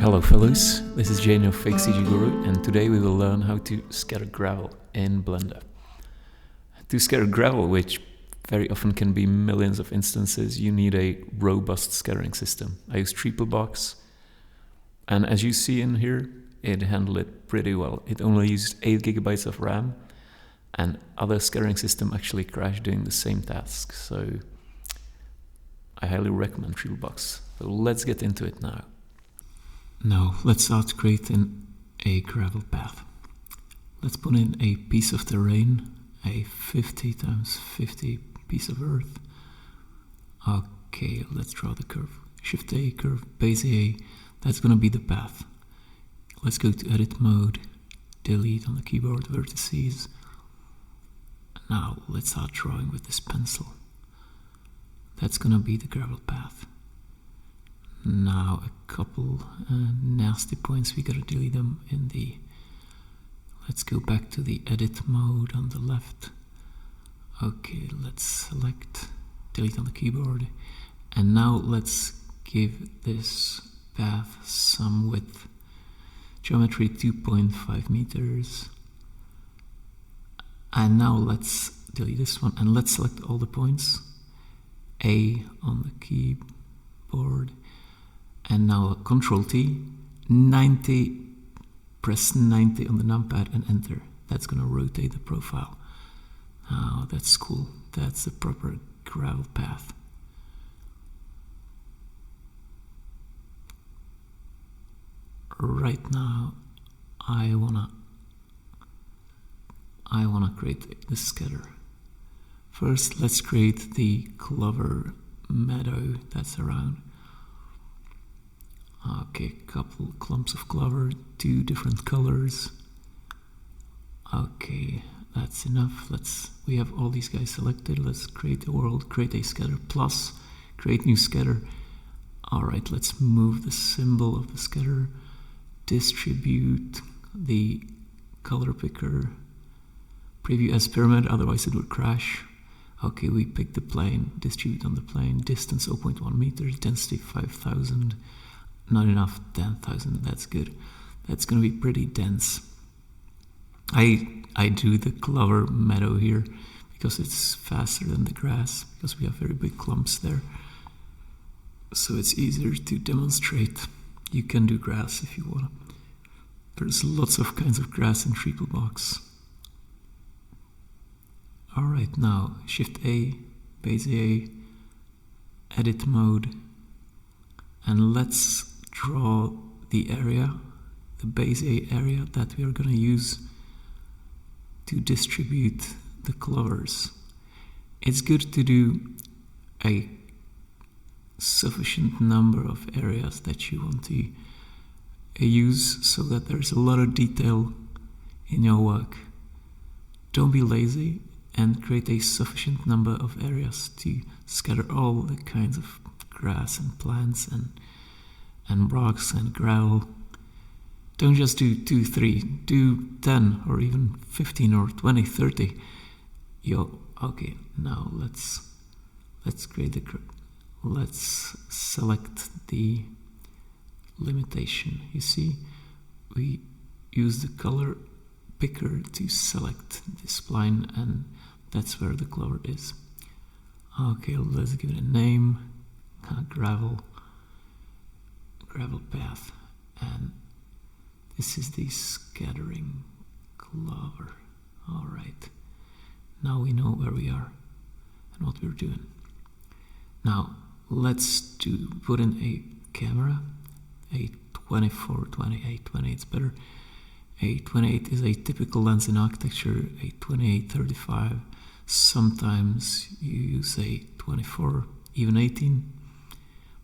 Hello fellows, this is Jane of Fake CG Guru, and today we will learn how to scatter gravel in Blender. To scatter gravel, which very often can be millions of instances, you need a robust scattering system. I use TreaplBox, and as you see in here, it handled it pretty well. It only used 8 GB of RAM, and other scattering system actually crashed doing the same task, so I highly recommend TreaplBox. So let's get into it now. Now let's start creating a gravel path. Let's put in a piece of terrain, a 50 times 50 piece of earth. Okay, let's draw the curve. Shift A, curve, base A, that's gonna be the path. Let's go to edit mode, delete on the keyboard vertices. Now let's start drawing with this pencil. That's gonna be the gravel path. Now a couple nasty points, we gotta delete them in the... Let's go back to the edit mode on the left. Okay, let's select, delete on the keyboard. And now let's give this path some width. Geometry 2.5 meters. And now let's delete this one and let's select all the points. A on the keyboard. And now Control T, 90, press 90 on the numpad and enter. That's gonna rotate the profile. Oh, that's cool. That's the proper gravel path. Right now, I wanna create the scatter. First, let's create the clover meadow that's around. Okay, couple clumps of clover, 2 different colors. Okay, that's enough. We have all these guys selected. Let's create a world, create a scatter plus, create new scatter. Alright, let's move the symbol of the scatter, distribute the color picker, preview as pyramid, otherwise it would crash. Okay, we pick the plane, distribute on the plane, distance 0.1 meters, density 5,000. Not enough, 10,000, that's good. That's gonna be pretty dense. I do the clover meadow here because it's faster than the grass, because we have very big clumps there. So it's easier to demonstrate. You can do grass if you want. There's lots of kinds of grass in TreaplBox. Alright, now Shift A, base A, edit mode, and let's draw the area, the base A area that we are going to use to distribute the clovers. It's good to do a sufficient number of areas that you want to use so that there's a lot of detail in your work. Don't be lazy and create a sufficient number of areas to scatter all the kinds of grass and plants and rocks and gravel. Don't just do 2, 3, do 10 or even 15 or 20, 30. Okay, now let's create let's select the limitation. You see, we use the color picker to select this spline, and that's where the clover is. Okay, let's give it a name, gravel path, and this is the scattering clover. Alright, now we know where we are and what we're doing. Now let's put in a camera, a 24, 28, 28 is better. A 28 is a typical lens in architecture, a 28, 35. Sometimes you use a 24, even 18.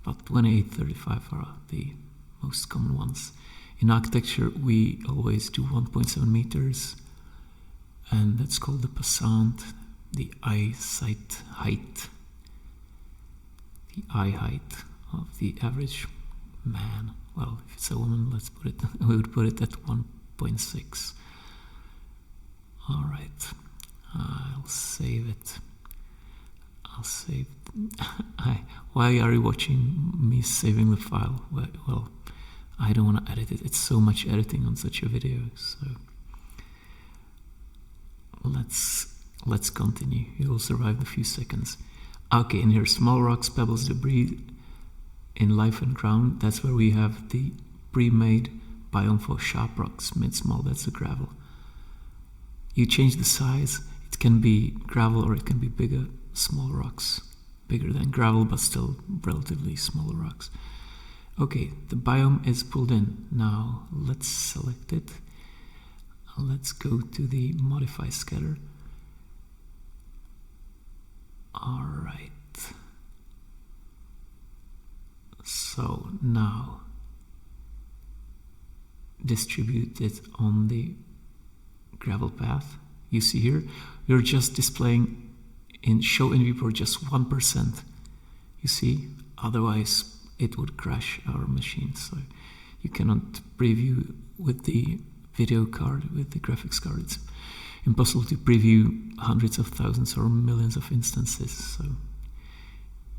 But 28, 35 are the most common ones. In architecture, we always do 1.7 meters, and that's called the passant, the eyesight height, the eye height of the average man. Well, if it's a woman, we would put it at 1.6. All right, I'll save it. Why are you watching me saving the file? Well, I don't want to edit it. It's so much editing on such a video. So let's continue. You'll survive the few seconds. Okay, and here, small rocks, pebbles, debris in life and ground. That's where we have the pre-made biome for sharp rocks, mid-small, that's the gravel. You change the size. It can be gravel or it can be bigger, small rocks. Bigger than gravel, but still relatively smaller rocks. Okay, the biome is pulled in. Now let's select it. Let's go to the modify scatter. All right. So now distribute it on the gravel path. You see here, we're just displaying in show in viewport just 1%. You see, otherwise it would crash our machine. So you cannot preview with the video card, with the graphics card. It's impossible to preview hundreds of thousands or millions of instances. So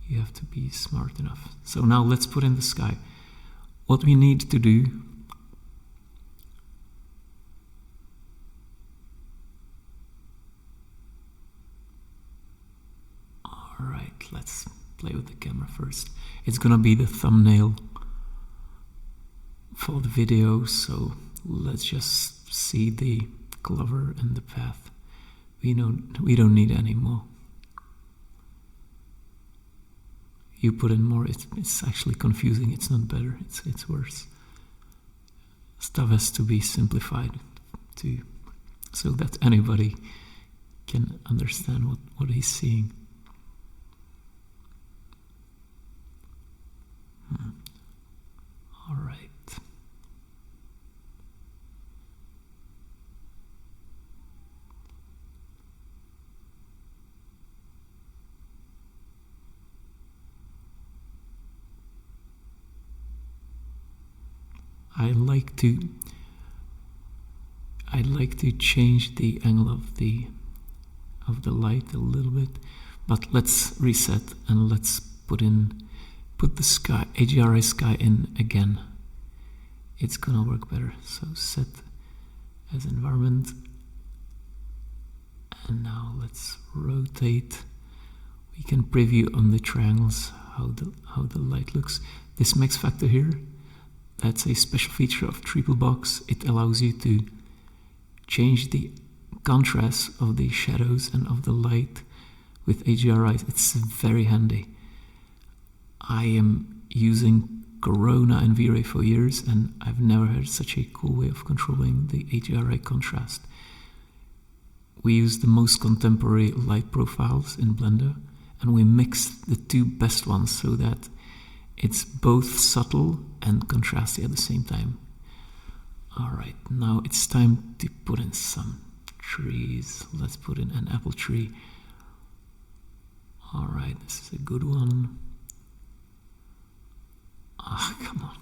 you have to be smart enough. So now let's put in the sky. What we need to do Alright, let's play with the camera first. It's gonna be the thumbnail for the video, so let's just see the clover and the path. We don't need any more. You put in more, it's actually confusing. It's not better, it's worse. Stuff has to be simplified so that anybody can understand what he's seeing. All right. I'd like to change the angle of the light a little bit, but let's reset and let's put the sky, AGRI sky in again. It's gonna work better. So set as environment, and now let's rotate. We can preview on the triangles how the light looks. This mix factor here, that's a special feature of TreaplBox. It allows you to change the contrast of the shadows and of the light with AGRI. It's very handy. I am using Corona and V-Ray for years, and I've never had such a cool way of controlling the AGRI contrast. We use the most contemporary light profiles in Blender, and we mix the two best ones so that it's both subtle and contrasty at the same time. Alright, now it's time to put in some trees. Let's put in an apple tree. Alright, this is a good one. Ah, come on.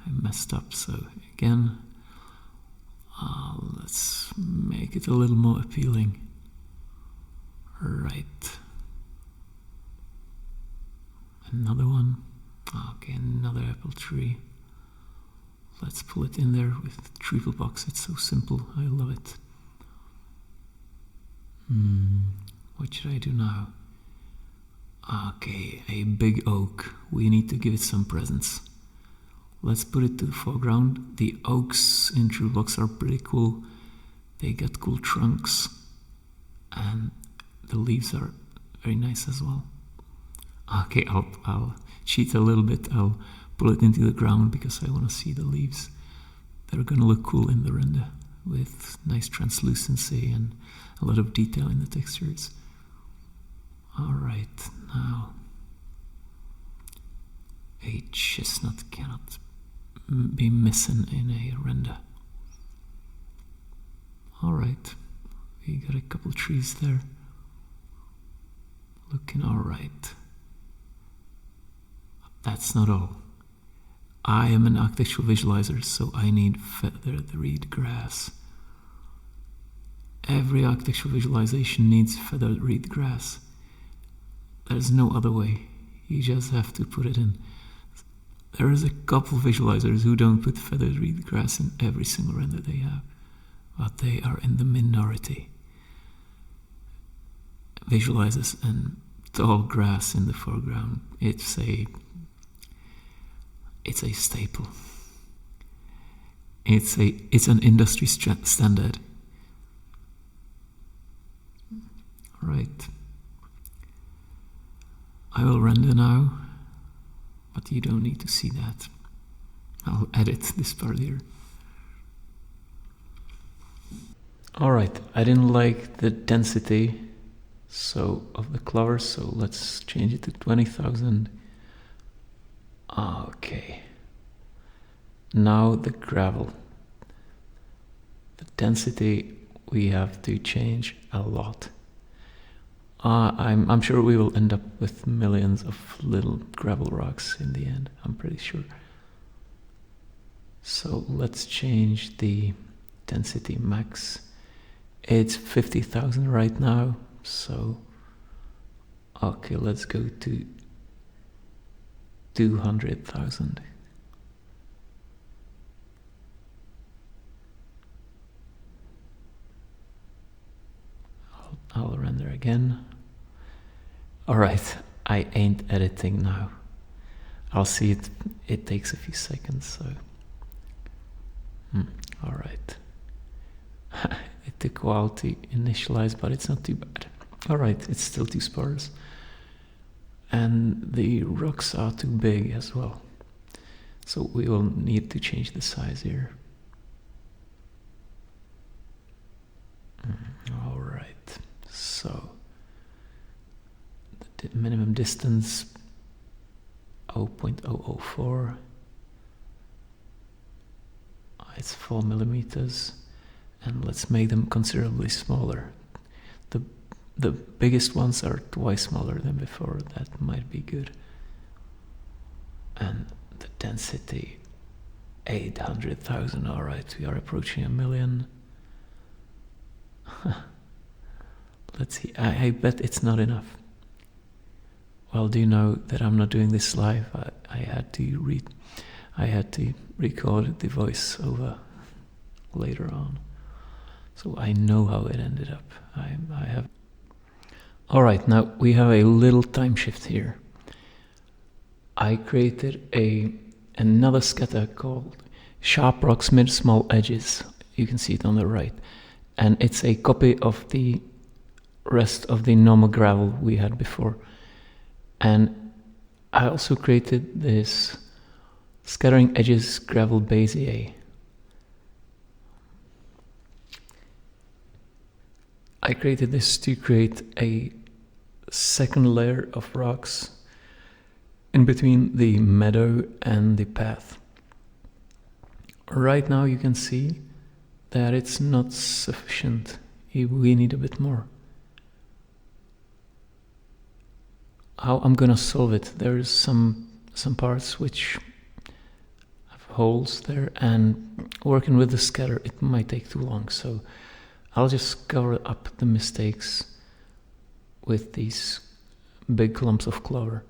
I messed up, so again, let's make it a little more appealing. Right. Another one. Okay, another apple tree. Let's pull it in there with TreaplBox. It's so simple. I love it. What should I do now? Okay, a big oak. We need to give it some presence. Let's put it to the foreground. The oaks in TreaplBox are pretty cool. They got cool trunks, and the leaves are very nice as well. Okay, I'll cheat a little bit. I'll pull it into the ground because I want to see the leaves. They're gonna look cool in the render with nice translucency and a lot of detail in the textures. Alright, now a chestnut cannot be missing in a render. Alright, we got a couple trees there. Looking alright. That's not all. I am an architectural visualizer, so I need feathered reed grass. Every architectural visualization needs feathered reed grass. There's no other way. You just have to put it in. There is a couple visualizers who don't put feathered reed grass in every single render they have, but they are in the minority. Visualizers and tall grass in the foreground. It's a staple. It's an industry standard. Right. I will render now, but you don't need to see that. I'll edit this part here. Alright, I didn't like the density of the clover, so let's change it to 20,000. Okay. Now the gravel. The density we have to change a lot. I'm sure we will end up with millions of little gravel rocks in the end, I'm pretty sure. So let's change the density max. It's 50,000 right now, so okay, let's go to 200,000. I'll render again. Alright, I ain't editing now. I'll see it takes a few seconds, so alright. It took a while to initialize, but it's not too bad. Alright, it's still too sparse. And the rocks are too big as well. So we will need to change the size here. Alright, so the minimum distance 0.004. It's 4 millimeters, and let's make them considerably smaller. The biggest ones are twice smaller than before. That might be good. And the density 800,000. Alright, we are approaching 1 million. Let's see. I bet it's not enough. Well, do you know that I'm not doing this live? I had to record the voiceover later on, so I know how it ended up. I have. All right, now we have a little time shift here. I created another scatter called Sharp Rocks Mid Small Edges. You can see it on the right, and it's a copy of the rest of the normal gravel we had before. And I also created this Scattering Edges Gravel Bezier. I created this to create a second layer of rocks in between the meadow and the path. Right now you can see that it's not sufficient. We need a bit more. How I'm gonna solve it? There's some parts which have holes there, and working with the scatter it might take too long, so I'll just cover up the mistakes with these big clumps of clover.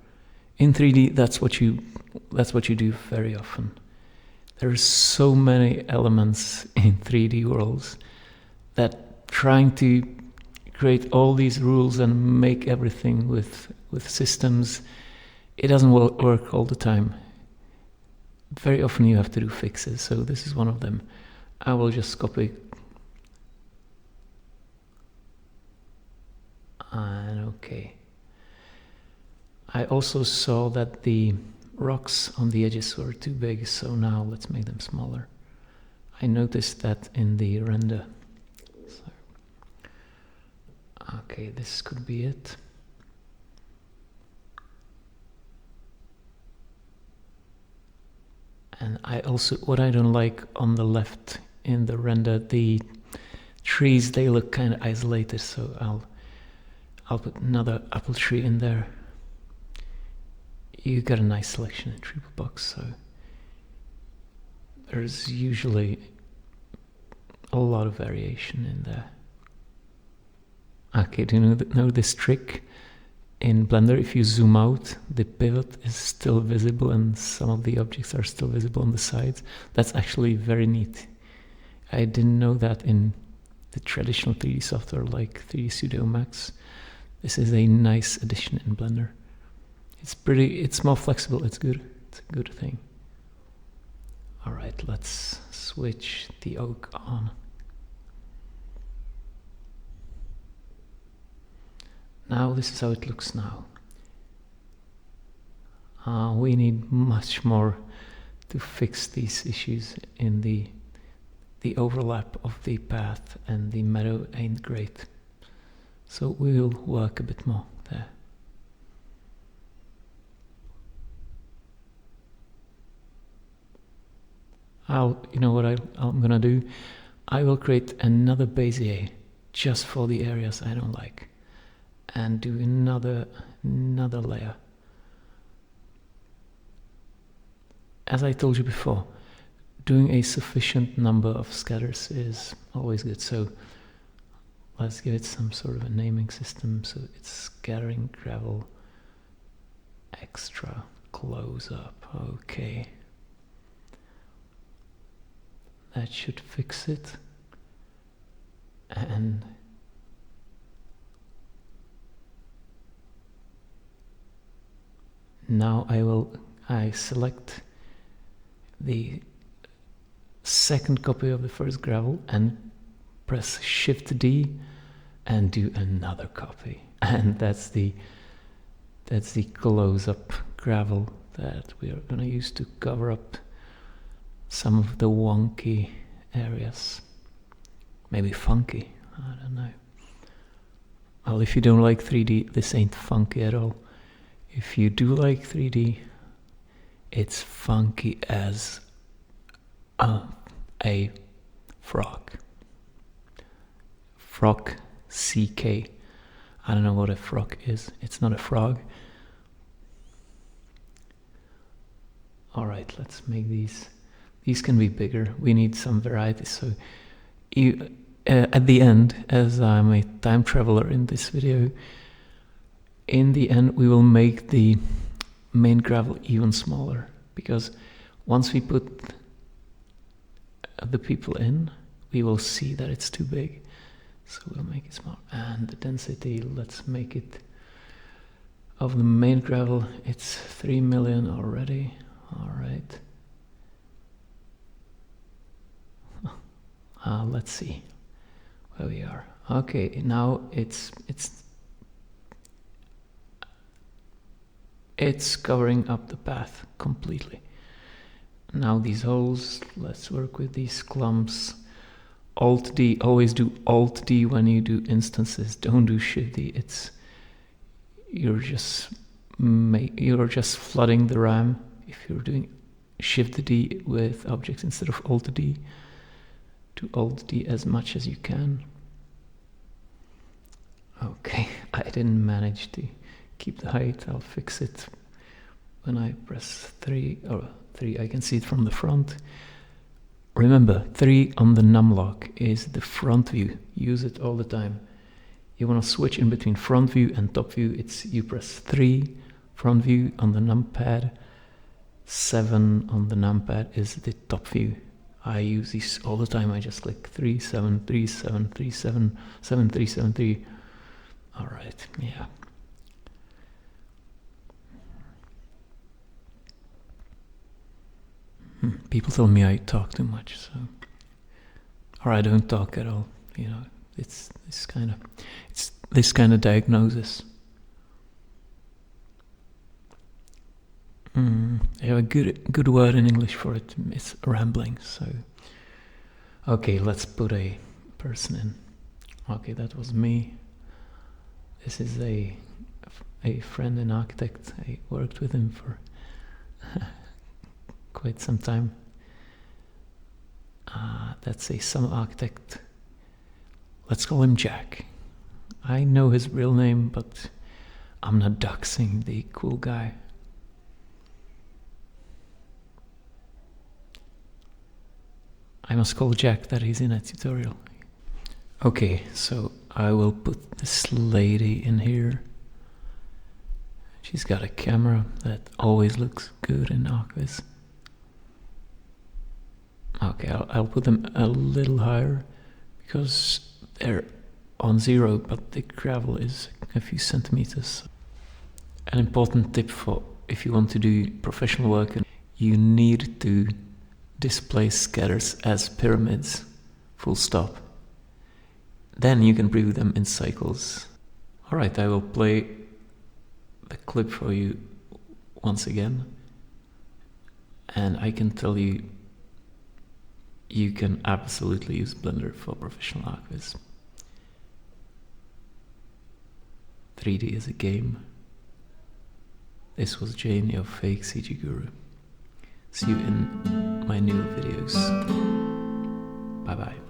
In 3D, that's what you do very often. There's so many elements in 3D worlds that trying to create all these rules and make everything with systems, it doesn't work all the time. Very often you have to do fixes, so this is one of them. I will just copy. And okay. I also saw that the rocks on the edges were too big, so now let's make them smaller. I noticed that in the render. So, okay, this could be it. And what I don't like on the left in the render, the trees, they look kind of isolated, so I'll put another apple tree in there. You got a nice selection in TreaplBox, so there's usually a lot of variation in there. Okay, do you know this trick? in Blender, if you zoom out, the pivot is still visible and some of the objects are still visible on the sides. That's actually very neat. I didn't know that in the traditional 3D software like 3D Studio Max. This is a nice addition in Blender. It's more flexible, it's good. It's a good thing. Alright, let's switch the oak on. Now this is how it looks now. We need much more to fix these issues in the overlap of the path and the meadow ain't great. So we will work a bit more there. You know what I'm gonna do? I will create another Bezier just for the areas I don't like, and do another layer. As I told you before, doing a sufficient number of scatters is always good. So let's give it some sort of a naming system. So it's scattering gravel extra close up. Okay. That should fix it. And now I select the second copy of the first gravel and press Shift D and do another copy. And that's the close-up gravel that we are going to use to cover up some of the wonky areas. Maybe funky, I don't know. Well, if you don't like 3D, this ain't funky at all. If you do like 3D, it's funky as a frog. Frog, CK. I don't know what a frog is. It's not a frog. Alright, let's make these. These can be bigger. We need some variety. So at the end, as I'm a time traveler in this video, in the end we will make the main gravel even smaller, because once we put the people in, we will see that it's too big. So we'll make it small. And the density, let's make it, of the main gravel, it's 3 million already. Alright. Let's see where we are. Okay, now it's covering up the path completely. Now these holes, let's work with these clumps. Alt D, always do Alt D when you do instances. Don't do Shift D. You're just flooding the RAM if you're doing Shift D with objects instead of Alt D. Do Alt D as much as you can. Okay, I didn't manage to keep the height. I'll fix it when I press 3 or 3. I can see it from the front. Remember, 3 on the numlock is the front view. Use it all the time. You want to switch in between front view and top view. You press 3 front view on the numpad. 7 on the numpad is the top view. I use these all the time. I just click 3, 7, 3, 7, 3, 7, 7, 3, 7, 3. All right, yeah. People tell me I talk too much, so, or I don't talk at all. You know, it's this kind of diagnosis. I have a good word in English for it. It's rambling. So, okay, let's put a person in. Okay, that was me. This is a friend and architect. I worked with him for quite some time. That's a summer architect. Let's call him Jack. I know his real name, but I'm not doxing the cool guy. I must call Jack that he's in a tutorial. Okay, so I will put this lady in here. She's got a camera that always looks good in Aquis. Okay, I'll put them a little higher because they're on 0, but the gravel is a few centimeters. An important tip for if you want to do professional work, you need to display scatters as pyramids, full stop. Then you can preview them in cycles. Alright, I will play the clip for you once again, and I can tell you, you can absolutely use Blender for professional archivists. 3D is a game. This was Jane, your fake CG guru. See you in my new videos. Bye bye.